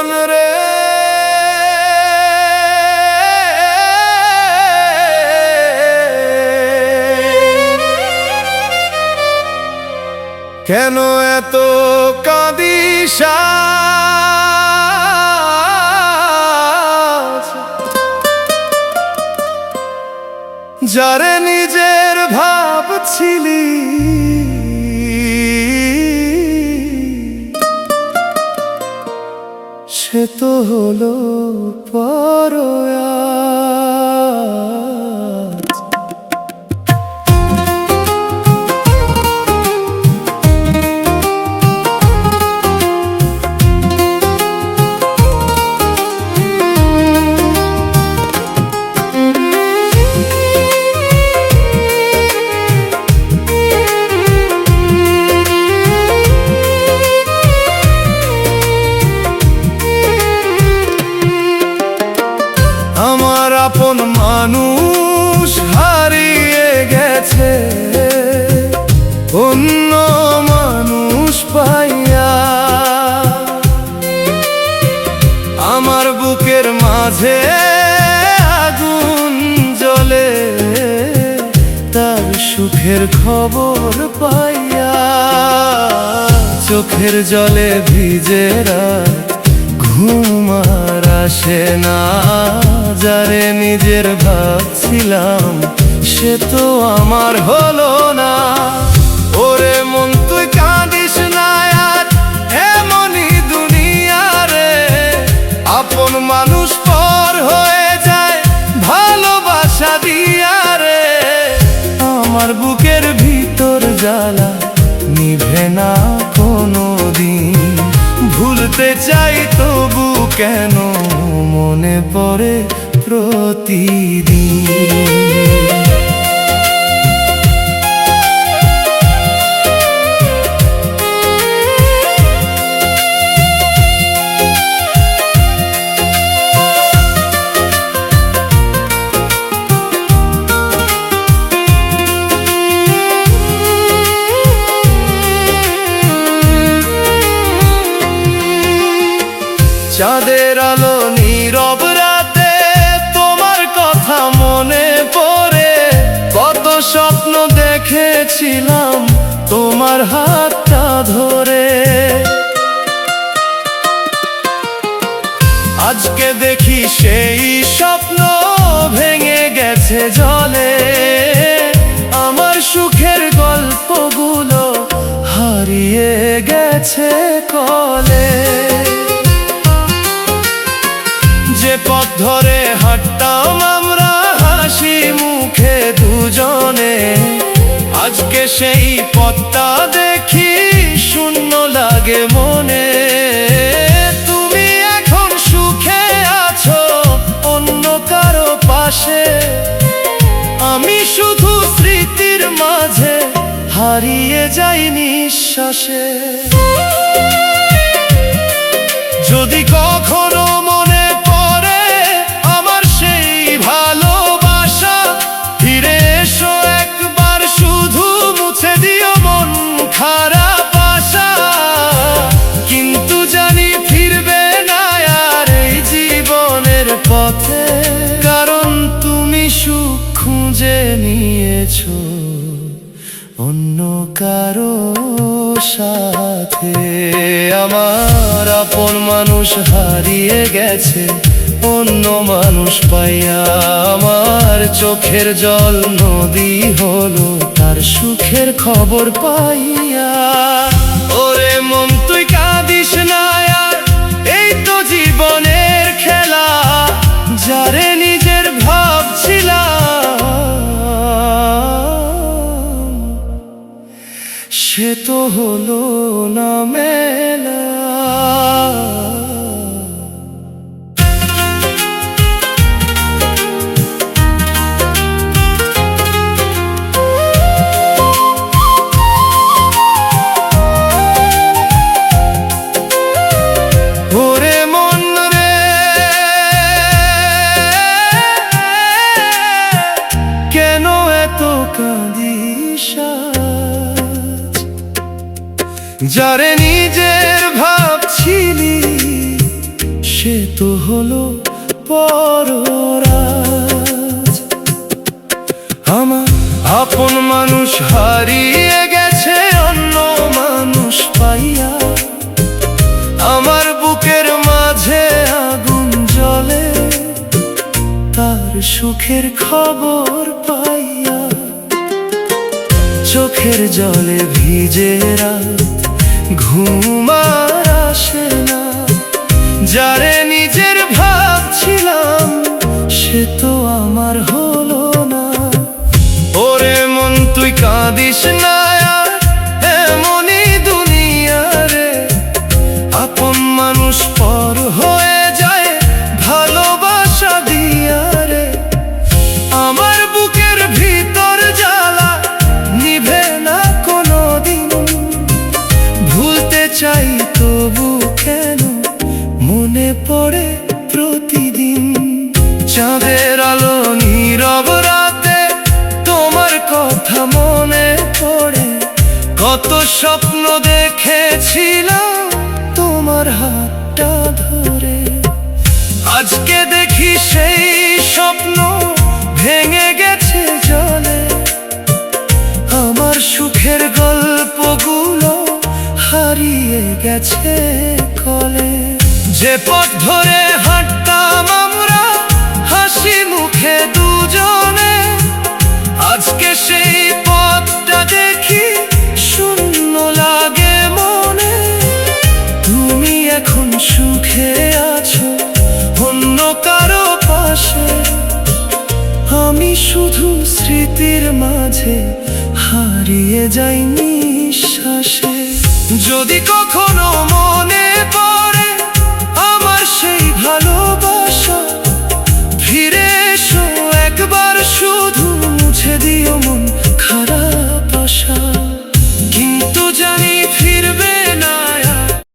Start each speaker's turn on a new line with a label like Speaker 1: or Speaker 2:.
Speaker 1: মন রে, কেন এত কাঁদিস আজ? যারে নিজের ভাবছিলি সে তো হলো পরয়া। আমার আপন মানুষ হারিয়ে গেছে অন্য মানুষ পাইয়া। আমার বুকের মাঝে আগুন জ্বলে তার সুখের খবর পাইয়া। চোখের জলে ভিজে রাত, ঘুম আর আসে না। যারে নিজের ভাবছিলাম সে তো আমার হলো না। ওরে মন তুই কাঁদিস না আর, এমনই দুনিয়া রে। আপন মানুষ পর হয়ে যায় ভালোবাসা দিয়া রে। আমার বুকের ভিতর জ্বালা নিভে না কোনো দিন। ভুলতে চাই তবু কেন মনে পড়ে প্রতিদিন। চাঁদের আলো নীরব রাতে তোমার কথা মনে পড়ে। কত স্বপ্ন দেখেছিলাম তোমার হাতটা ধরে। আজকে দেখি সেই স্বপ্ন ভেঙে গেছে জলে। আমার সুখের গল্পগুলো হারিয়ে গেছে কলে। যে পথ ধরে হাঁটতাম আমরা হাসি মুখে দুজনে, আজকে সেই পথটা দেখি শূন্য লাগে মনে। তুমি এখন সুখে আছো অন্য কারো পাশে, আমি শুধু স্মৃতির মাঝে হারিয়ে যাই নিঃশ্বাসে। যদি কখনো মনে পড়ে আমার সেই ভালোবাসা, ফিরে এসো একবার শুধু মুছে দিও মন খারাপ আশা। কিন্তু জানি ফিরবে না আর এই জীবনের পথে, কারণ তুমি সুখ খুঁজে নিয়েছো অন্য কারো সাথে। আমার আপন মানুষ হারিয়ে গেছে অন্য মানুষ পাইয়া। আমার চোখের জল নদী হলো তার সুখের খবর পাইয়া। ওরে মন তুই কাঁদিস না আর, এই তো জীবনের খেলা। যারে নিজের ভাবছিলাম সে তো হলো না মেলা। ওরে মন রে, কেন এত কাঁদিস? যারে নিজের ভাবছিলি হলো পররাজ। আমার আপন মানুষ হারিয়ে গেছে অন্য মানুষ পাইয়া, আমার বুকের মাঝে আগুন জ্বলে তার সুখের খবর পাইয়া। চোখের জলে ভিজে রাত, ঘুম আর আসে না, যারে নিজের ভাবছিলাম সে তো আমার হলো না। ওরে মন তুই কাঁদিস না আর, এমনই দুনিয়া রে, আপন মানুষ পর হয়ে যায় ভালোবাসা দিয়া রে। আমার বুকের ভিতর জ্বালা নিভে না কোনোদিন, ভুলতে চাই তবু কেন মনে পড়ে প্রতিদিন। চাঁদের আলো নীরব রাতে তোমার কথা মনে পড়ে, কত স্বপ্ন দেখেছিলাম তোমার হাতটা ধরে। আজকে দেখি সেই স্বপ্ন ভেঙে গেছে জলে, আমার সুখের গল্পগুলো হারিয়ে গেছে কলে। যে পথ ধরে হাঁটতাম আমরা হাসি মুখে দুজনে, আজকে সেই পথটা দেখি শূন্য লাগে মনে। তুমি এখন সুখে আছো অন্য কারো পাশে, আমি শুধু স্মৃতির মাঝে হারিয়ে যাই নিঃশ্বাসে। যদি কখনো